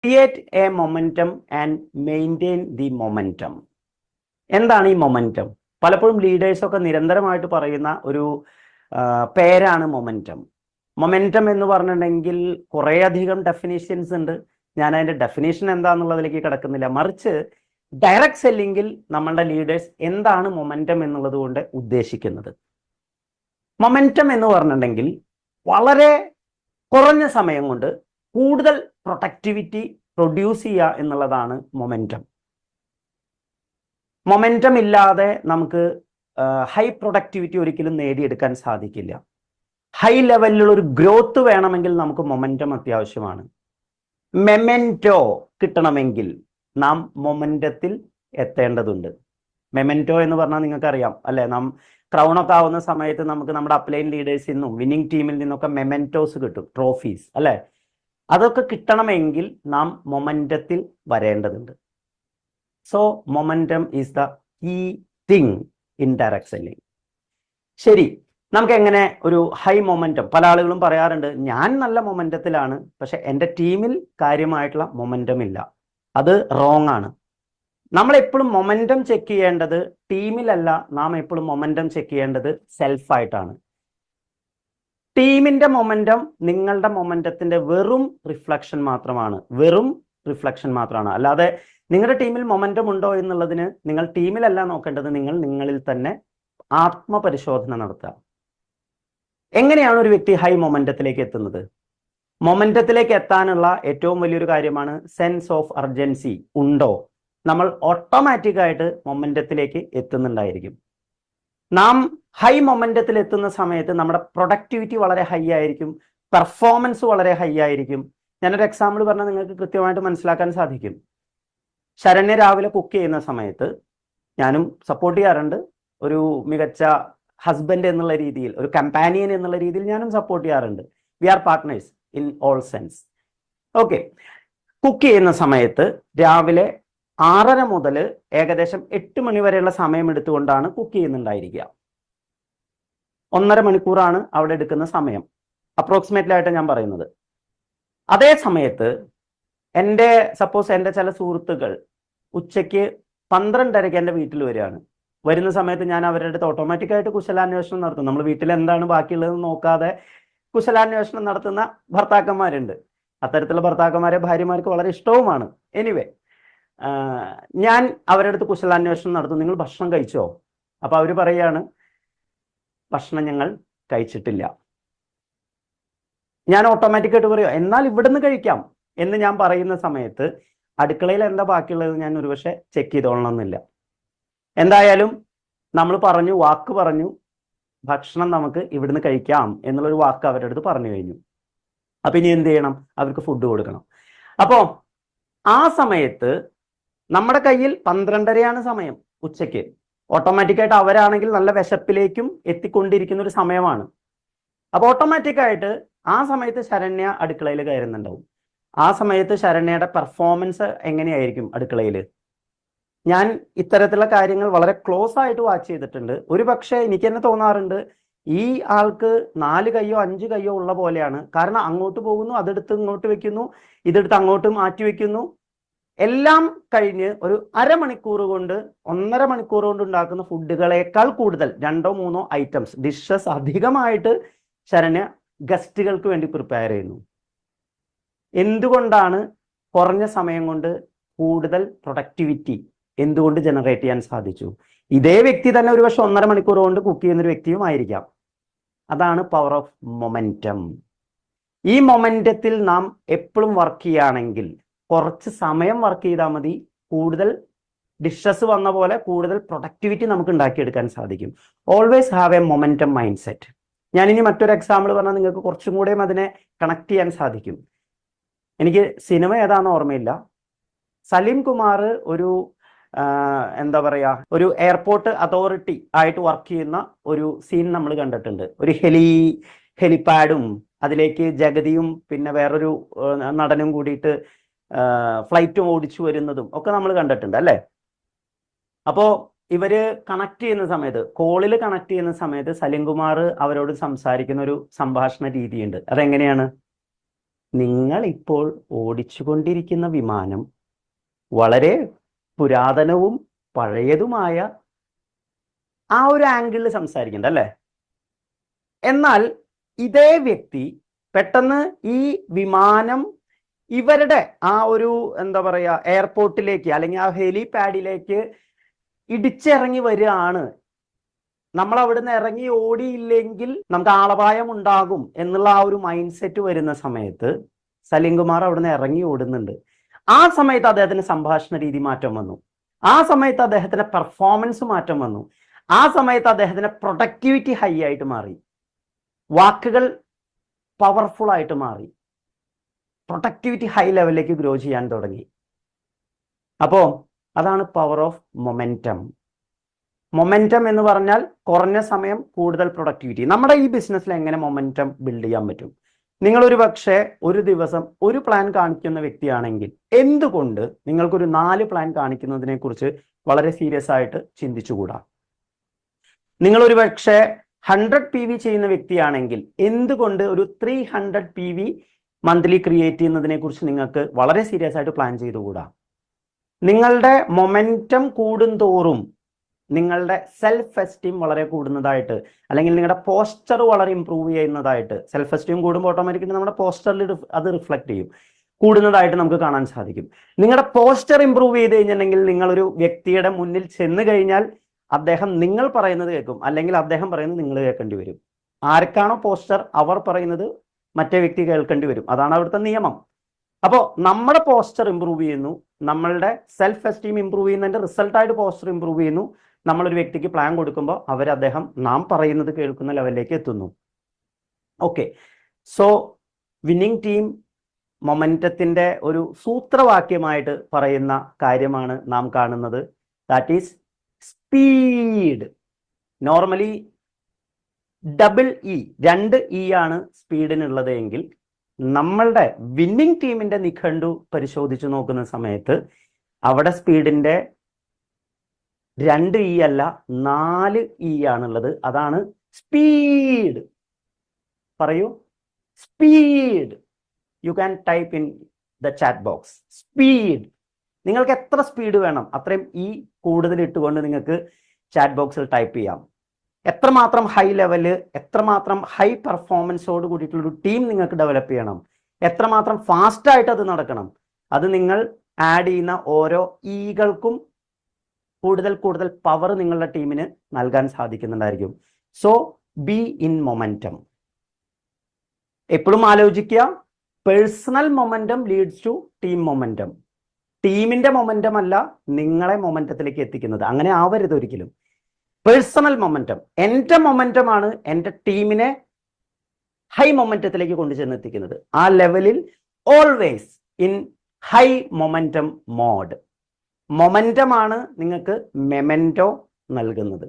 Create A momentum and maintain the momentum. എന്താണ് ഈ momentum? പലപ്പോഴും ലീഡേഴ്സൊക്കെ നിരന്തരമായിട്ട് പറയുന്ന ഒരു പേരാണ് മൊമെന്റം. മൊമെന്റം എന്ന് പറഞ്ഞിട്ടുണ്ടെങ്കിൽ കുറേയധികം ഡെഫിനേഷൻസ് ഉണ്ട്. ഞാൻ അതിന്റെ ഡെഫിനേഷൻ എന്താണെന്നുള്ളതിലേക്ക് കിടക്കുന്നില്ല. മറിച്ച് ഡയറക്റ്റ് സെല്ലിംഗിൽ നമ്മളുടെ ലീഡേഴ്സ് എന്താണ് മൊമെന്റം എന്നുള്ളത് കൊണ്ട് ഉദ്ദേശിക്കുന്നത്. മൊമെന്റം എന്ന് പറഞ്ഞിട്ടുണ്ടെങ്കിൽ വളരെ കുറഞ്ഞ സമയം കൊണ്ട് കൂടുതൽ പ്രൊഡക്ടിവിറ്റി പ്രൊഡ്യൂസ് ചെയ്യുക എന്നുള്ളതാണ് മൊമെന്റം. മൊമെന്റം ഇല്ലാതെ നമുക്ക് ഹൈ പ്രൊഡക്ടിവിറ്റി ഒരിക്കലും നേടിയെടുക്കാൻ സാധിക്കില്ല. ഹൈ ലെവലിലുള്ള ഒരു ഗ്രോത്ത് വേണമെങ്കിൽ നമുക്ക് മൊമെന്റം അത്യാവശ്യമാണ്. മെമെന്റോ കിട്ടണമെങ്കിൽ നാം മൊമെന്റത്തിൽ എത്തേണ്ടതുണ്ട്. മെമെന്റോ എന്ന് പറഞ്ഞാൽ നിങ്ങൾക്കറിയാം അല്ലെ, നാം ക്രൗണൊക്കെ ആവുന്ന സമയത്ത് നമുക്ക് നമ്മുടെ അപ്ലൈൻ ലീഡേഴ്സിൽ നിന്നും വിന്നിംഗ് ടീമിൽ നിന്നൊക്കെ മെമെന്റോസ് കിട്ടും, ട്രോഫീസ് അല്ലെ. അതൊക്കെ കിട്ടണമെങ്കിൽ നാം മൊമെന്റത്തിൽ വരേണ്ടതുണ്ട്. So momentum is the key thing in direct selling. ശരി, നമുക്ക് എങ്ങനെ ഒരു ഹൈ മൊമെന്റം? പല ആളുകളും പറയാറുണ്ട്, ഞാൻ നല്ല മൊമെന്റത്തിലാണ്, പക്ഷെ എൻ്റെ ടീമിൽ കാര്യമായിട്ടുള്ള മൊമെന്റം ഇല്ല. അത് റോങ് ആണ്. നമ്മൾ എപ്പോഴും മൊമെന്റം ചെക്ക് ചെയ്യേണ്ടത് ടീമിലല്ല, നാം എപ്പോഴും മൊമെന്റം ചെക്ക് ചെയ്യേണ്ടത് സെൽഫായിട്ടാണ്. ടീമിന്റെ മൊമെന്റം നിങ്ങളുടെ മൊമെന്റത്തിന്റെ വെറും റിഫ്ലക്ഷൻ മാത്രമാണ്, അല്ലാതെ നിങ്ങളുടെ ടീമിൽ മൊമെന്റം ഉണ്ടോ എന്നുള്ളതിന് നിങ്ങൾ ടീമിലല്ല നോക്കേണ്ടത്, നിങ്ങൾ നിങ്ങളിൽ തന്നെ ആത്മപരിശോധന നടത്തുക. എങ്ങനെയാണ് ഒരു വ്യക്തി ഹൈ മൊമെന്റത്തിലേക്ക് എത്തുന്നത്? മൊമെന്റത്തിലേക്ക് എത്താനുള്ള ഏറ്റവും വലിയൊരു കാര്യമാണ് സെൻസ് ഓഫ് അർജൻസി ഉണ്ടോ. നമ്മൾ ഓട്ടോമാറ്റിക്കായിട്ട് മൊമെന്റത്തിലേക്ക് എത്തുന്നുണ്ടായിരിക്കും. നാം ഹൈ മൊമെന്റത്തിൽ എത്തുന്ന സമയത്ത് നമ്മുടെ പ്രൊഡക്ടിവിറ്റി വളരെ ഹൈ ആയിരിക്കും, പെർഫോമൻസ് വളരെ ഹൈ ആയിരിക്കും. ഞാനൊരു എക്സാമ്പിൾ പറഞ്ഞാൽ നിങ്ങൾക്ക് കൃത്യമായിട്ട് മനസ്സിലാക്കാൻ സാധിക്കും. ശരണ്യ രാവിലെ കുക്ക് ചെയ്യുന്ന സമയത്ത് ഞാനും സപ്പോർട്ട് ചെയ്യാറുണ്ട്. ഒരു മികച്ച ഹസ്ബൻഡ് എന്നുള്ള രീതിയിൽ, ഒരു കമ്പാനിയൻ എന്നുള്ള രീതിയിൽ ഞാനും സപ്പോർട്ട് ചെയ്യാറുണ്ട്. We are partners in all sense. Okay, cook ചെയ്യുന്ന സമയത്ത് രാവിലെ 6:30 മുതൽ ഏകദേശം 8 മണി വരെയുള്ള സമയം എടുത്തുകൊണ്ടാണ് കുക്ക് ചെയ്യുന്നുണ്ടായിരിക്കുക. 1.5 മണിക്കൂറാണ് അവിടെ എടുക്കുന്ന സമയം, അപ്രോക്സിമേറ്റ്ലി ആയിട്ട് ഞാൻ പറയുന്നത്. അതേ സമയത്ത് സപ്പോസ് എൻ്റെ ചില സുഹൃത്തുക്കൾ ഉച്ചയ്ക്ക് 12:30 എൻ്റെ വീട്ടിൽ വരികയാണ്. വരുന്ന സമയത്ത് ഞാൻ അവരുടെ അടുത്ത് ഓട്ടോമാറ്റിക്കായിട്ട് കുശലാന്വേഷണം നടത്തും. നമ്മൾ വീട്ടിൽ എന്താണ് ബാക്കിയുള്ളതെന്ന് നോക്കാതെ കുശലാന്വേഷണം നടത്തുന്ന ഭർത്താക്കന്മാരുണ്ട്. അത്തരത്തിലുള്ള ഭർത്താക്കന്മാരെ ഭാര്യമാർക്ക് വളരെ ഇഷ്ടവുമാണ്. എനിവേ, ഞാൻ അവരുടെ അടുത്ത് കുശലാന്വേഷണം നടത്തും. നിങ്ങൾ ഭക്ഷണം കഴിച്ചോ? അപ്പൊ അവർ പറയാണ്, ഭക്ഷണം ഞങ്ങൾ കഴിച്ചിട്ടില്ല. ഞാൻ ഓട്ടോമാറ്റിക്കായിട്ട് പറയും, എന്നാൽ ഇവിടുന്ന് കഴിക്കാം എന്ന് ഞാൻ പറയുന്ന സമയത്ത് അടുക്കളയിൽ എന്താ ബാക്കിയുള്ളത് ഞാൻ ഒരുപക്ഷെ ചെക്ക് ചെയ്തോളണമെന്നില്ല. എന്തായാലും നമ്മൾ വാക്ക് പറഞ്ഞു, ഭക്ഷണം നമുക്ക് ഇവിടുന്ന് കഴിക്കാം എന്നുള്ളൊരു വാക്ക് അവരുടെ അടുത്ത് പറഞ്ഞു കഴിഞ്ഞു. അപ്പൊ ഇനി എന്ത് ചെയ്യണം? അവർക്ക് ഫുഡ് കൊടുക്കണം. അപ്പോൾ ആ സമയത്ത് നമ്മുടെ കയ്യിൽ 12:30 സമയം ഉച്ചയ്ക്ക്. ഓട്ടോമാറ്റിക്കായിട്ട് അവരാണെങ്കിൽ നല്ല വിശപ്പിലേക്കും എത്തിക്കൊണ്ടിരിക്കുന്ന ഒരു സമയമാണ്. അപ്പോൾ ഓട്ടോമാറ്റിക്കായിട്ട് ആ സമയത്ത് ശരണ്യ അടുക്കളയിൽ കയറുന്നുണ്ടാവും. ആ സമയത്ത് ശരണ്യയുടെ പെർഫോമൻസ് എങ്ങനെയായിരിക്കും അടുക്കളയിൽ? ഞാൻ ഇത്തരത്തിലുള്ള കാര്യങ്ങൾ വളരെ ക്ലോസ് ആയിട്ട് വാച്ച് ചെയ്തിട്ടുണ്ട്. ഒരു പക്ഷേ എനിക്ക് തന്നെ തോന്നാറുണ്ട്, ഈ ആൾക്ക് 4 കൈയോ 5 കൈയോ ഉള്ള പോലെയാണ്. കാരണം അങ്ങോട്ട് പോകുന്നു, അതെടുത്ത് ഇങ്ങോട്ട് വെക്കുന്നു, ഇതെടുത്ത് അങ്ങോട്ട് മാറ്റി വെക്കുന്നു. എല്ലാം കഴിഞ്ഞ് ഒരു 1/2 മണിക്കൂർ കൊണ്ട് 1.5 മണിക്കൂർ കൊണ്ട് ഉണ്ടാക്കുന്ന ഫുഡുകളേക്കാൾ കൂടുതൽ 2-3 ഐറ്റംസ് ഡിഷസ് അധികമായിട്ട് ശരണ്യ ഗസ്റ്റുകൾക്ക് വേണ്ടി പ്രിപ്പയർ ചെയ്യുന്നു. എന്തുകൊണ്ടാണ് കുറഞ്ഞ സമയം കൊണ്ട് കൂടുതൽ പ്രൊഡക്ടിവിറ്റി എന്തുകൊണ്ട് ജനറേറ്റ് ചെയ്യാൻ സാധിച്ചു? ഇതേ വ്യക്തി തന്നെ ഒരു പക്ഷെ 1.5 മണിക്കൂർ കൊണ്ട് കുക്ക് ചെയ്യുന്ന ഒരു വ്യക്തിയും ആയിരിക്കാം. അതാണ് പവർ ഓഫ് മൊമെന്റം. ഈ മൊമെന്റത്തിൽ നാം എപ്പോഴും വർക്ക് ചെയ്യുകയാണെങ്കിൽ, കുറച്ച് സമയം വർക്ക് ചെയ്താൽ മതി, കൂടുതൽ ഡിഷസ് വന്ന പോലെ കൂടുതൽ പ്രൊഡക്ടിവിറ്റി നമുക്ക് ഉണ്ടാക്കിയെടുക്കാൻ സാധിക്കും. Always have A momentum mind set. ഞാനിനി മറ്റൊരു എക്സാമ്പിൾ പറഞ്ഞാൽ നിങ്ങൾക്ക് കുറച്ചും കൂടെയും അതിനെ കണക്ട് ചെയ്യാൻ സാധിക്കും. എനിക്ക് സിനിമ ഏതാണെന്ന് ഓർമ്മയില്ല. സലീം കുമാർ ഒരു എന്താ പറയാ, ഒരു എയർപോർട്ട് അതോറിറ്റി ആയിട്ട് വർക്ക് ചെയ്യുന്ന ഒരു സീൻ നമ്മൾ കണ്ടിട്ടുണ്ട്. ഒരു ഹെലിപാഡും അതിലേക്ക് ജഗതിയും പിന്നെ വേറൊരു നടനും കൂടിയിട്ട് ഫ്ലൈറ്റും ഓടിച്ചു വരുന്നതും ഒക്കെ നമ്മൾ കണ്ടിട്ടുണ്ട് അല്ലേ. അപ്പോൾ ഇവര് കണക്ട് ചെയ്യുന്ന സമയത്ത്, കോളിൽ കണക്ട് ചെയ്യുന്ന സമയത്ത് സലീം കുമാർ അവരോട് സംസാരിക്കുന്ന ഒരു സംഭാഷണ രീതിയുണ്ട്. അതെങ്ങനെയാണ്? നിങ്ങൾ ഇപ്പോൾ ഓടിച്ചുകൊണ്ടിരിക്കുന്ന വിമാനം വളരെ പുരാതനവും പഴയതുമായ ആ ഒരു ആംഗിളിൽ സംസാരിക്കണ്ട അല്ലേ? എന്നാൽ ഇതേ വ്യക്തി പെട്ടെന്ന് ഈ വിമാനം ഇവരുടെ ആ ഒരു എന്താ പറയാ എയർപോർട്ടിലേക്ക് അല്ലെങ്കിൽ ആ ഹെലിപാഡിലേക്ക് ഇടിച്ചിറങ്ങി വരികയാണ്, നമ്മൾ അവിടുന്ന് ഇറങ്ങി ഓടിയില്ലെങ്കിൽ നമുക്ക് ആളപായം ഉണ്ടാകും എന്നുള്ള ആ ഒരു മൈൻഡ് സെറ്റ് വരുന്ന സമയത്ത് സലീം കുമാർ അവിടുന്ന് ഇറങ്ങി ഓടുന്നുണ്ട്. ആ സമയത്ത് അദ്ദേഹത്തിന് സംഭാഷണ രീതി മാറ്റം വന്നു, ആ സമയത്ത് അദ്ദേഹത്തിന്റെ പെർഫോമൻസ് മാറ്റം വന്നു, ആ സമയത്ത് അദ്ദേഹത്തിന്റെ പ്രൊഡക്ടിവിറ്റി ഹൈ ആയിട്ട് മാറി, വാക്കുകൾ പവർഫുൾ ആയിട്ട് മാറി, പ്രൊഡക്ടിവിറ്റി ഹൈ ലെവലിലേക്ക് ഗ്രോ ചെയ്യാൻ തുടങ്ങി. അപ്പോ അതാണ് പവർ ഓഫ് മൊമെന്റം. മൊമെന്റം എന്ന് പറഞ്ഞാൽ കുറഞ്ഞ സമയം കൂടുതൽ പ്രൊഡക്ടിവിറ്റി. നമ്മുടെ ഈ ബിസിനസ്സിൽ എങ്ങനെ മൊമെന്റം ബിൽഡ് ചെയ്യാൻ പറ്റും? നിങ്ങളൊരു പക്ഷേ ഒരു ദിവസം ഒരു പ്ലാൻ കാണിക്കുന്ന വ്യക്തിയാണെങ്കിൽ എന്തുകൊണ്ട് നിങ്ങൾക്കൊരു 4 പ്ലാൻ കാണിക്കുന്നതിനെ കുറിച്ച് വളരെ സീരിയസ് ആയിട്ട് ചിന്തിച്ചുകൂടാ? നിങ്ങളൊരു പക്ഷേ 100 PV ചെയ്യുന്ന വ്യക്തിയാണെങ്കിൽ എന്തുകൊണ്ട് ഒരു 300 PV മന്ത്ലി ക്രിയേറ്റ് ചെയ്യുന്നതിനെ കുറിച്ച് നിങ്ങൾക്ക് വളരെ സീരിയസ് ആയിട്ട് പ്ലാൻ ചെയ്തുകൂടാ? നിങ്ങളുടെ മൊമെന്റം കൂടുന്തോറും നിങ്ങളുടെ സെൽഫ് എസ്റ്റീം വളരെ കൂടുന്നതായിട്ട്, അല്ലെങ്കിൽ നിങ്ങളുടെ പോസ്റ്റർ വളരെ ഇമ്പ്രൂവ് ചെയ്യുന്നതായിട്ട്, സെൽഫ് എസ്റ്റീം കൂടുമ്പോൾ ഓട്ടോമാറ്റിക്കലി നമ്മുടെ പോസ്റ്ററിൽ അത് റിഫ്ലക്ട് ചെയ്യും, കൂടുന്നതായിട്ട് നമുക്ക് കാണാൻ സാധിക്കും. നിങ്ങളുടെ പോസ്റ്റർ ഇമ്പ്രൂവ് ചെയ്ത് കഴിഞ്ഞിട്ടുണ്ടെങ്കിൽ നിങ്ങളൊരു വ്യക്തിയുടെ മുന്നിൽ ചെന്ന് കഴിഞ്ഞാൽ അദ്ദേഹം നിങ്ങൾ പറയുന്നത് കേൾക്കും, അല്ലെങ്കിൽ അദ്ദേഹം പറയുന്നത് നിങ്ങൾ കേൾക്കേണ്ടി വരും. ആർക്കാണോ പോസ്റ്റർ അവർ പറയുന്നത് മറ്റേ വ്യക്തി കേൾക്കേണ്ടി വരും. അതാണ് അവിടുത്തെ നിയമം. അപ്പോൾ നമ്മുടെ പോസ്റ്റർ ഇമ്പ്രൂവ് ചെയ്യുന്നു, നമ്മളുടെ സെൽഫ് എസ്റ്റീം ഇമ്പ്രൂവ് ചെയ്യുന്നതിന്റെ റിസൾട്ടായിട്ട് പോസ്റ്റർ ഇമ്പ്രൂവ് ചെയ്യുന്നു. നമ്മളൊരു വ്യക്തിക്ക് പ്ലാൻ കൊടുക്കുമ്പോൾ അദ്ദേഹം നാം പറയുന്നത് കേൾക്കുന്ന ലെവലിലേക്ക് എത്തുന്നു. ഓക്കെ, സോ വിന്നിംഗ് ടീം മൊമെന്റത്തിന്റെ ഒരു സൂത്രവാക്യമായിട്ട് പറയുന്ന കാര്യമാണ് നാം കാണുന്നത്. That is speed. Normally double E, 2 E ആണ് സ്പീഡിനുള്ളത് എങ്കിൽ നമ്മളുടെ വിന്നിംഗ് ടീമിന്റെ നിഘണ്ടു പരിശോധിച്ചു നോക്കുന്ന സമയത്ത് അവിടെ സ്പീഡിന്റെ 2 E അല്ല 4 E ആണുള്ളത്. അതാണ് സ്പീഡ്. പറയൂ, speed. You can type in the chat box speed. നിങ്ങൾക്ക് എത്ര സ്പീഡ് വേണം അത്രയും ഈ കൂടുതൽ ഇട്ടുകൊണ്ട് നിങ്ങൾക്ക് ചാറ്റ് ബോക്സിൽ ടൈപ്പ് ചെയ്യാം. എത്രമാത്രം ഹൈ ലെവല്, എത്രമാത്രം ഹൈ പെർഫോമൻസോട് കൂടിയിട്ടുള്ളൊരു ടീം നിങ്ങൾക്ക് ഡെവലപ്പ് ചെയ്യണം, എത്രമാത്രം ഫാസ്റ്റ് ആയിട്ട് അത് നടക്കണം, അത് നിങ്ങൾ ആഡ് ചെയ്യുന്ന ഓരോ ഈകൾക്കും കൂടുതൽ കൂടുതൽ പവർ നിങ്ങളുടെ ടീമിന് നൽകാൻ സാധിക്കുന്നുണ്ടായിരിക്കും. So be in momentum. എപ്പോഴും ആലോചിക്കുക, personal momentum leads to team momentum. ടീമിന്റെ മൊമെന്റം അല്ല നിങ്ങളെ മൊമെന്റത്തിലേക്ക് എത്തിക്കുന്നത്. അങ്ങനെ ആവരുത് ഒരിക്കലും. പേഴ്സണൽ മൊമെന്റം, എൻ്റെ മൊമെന്റമാണ് എൻ്റെ ടീമിനെ ഹൈ മൊമെന്റത്തിലേക്ക് കൊണ്ടുചെന്ന് എത്തിക്കുന്നത്. ആ ലെവലിൽ always in high momentum mode. മൊമെന്റമാണ് നിങ്ങൾക്ക് മെമെന്റോ നൽകുന്നത്.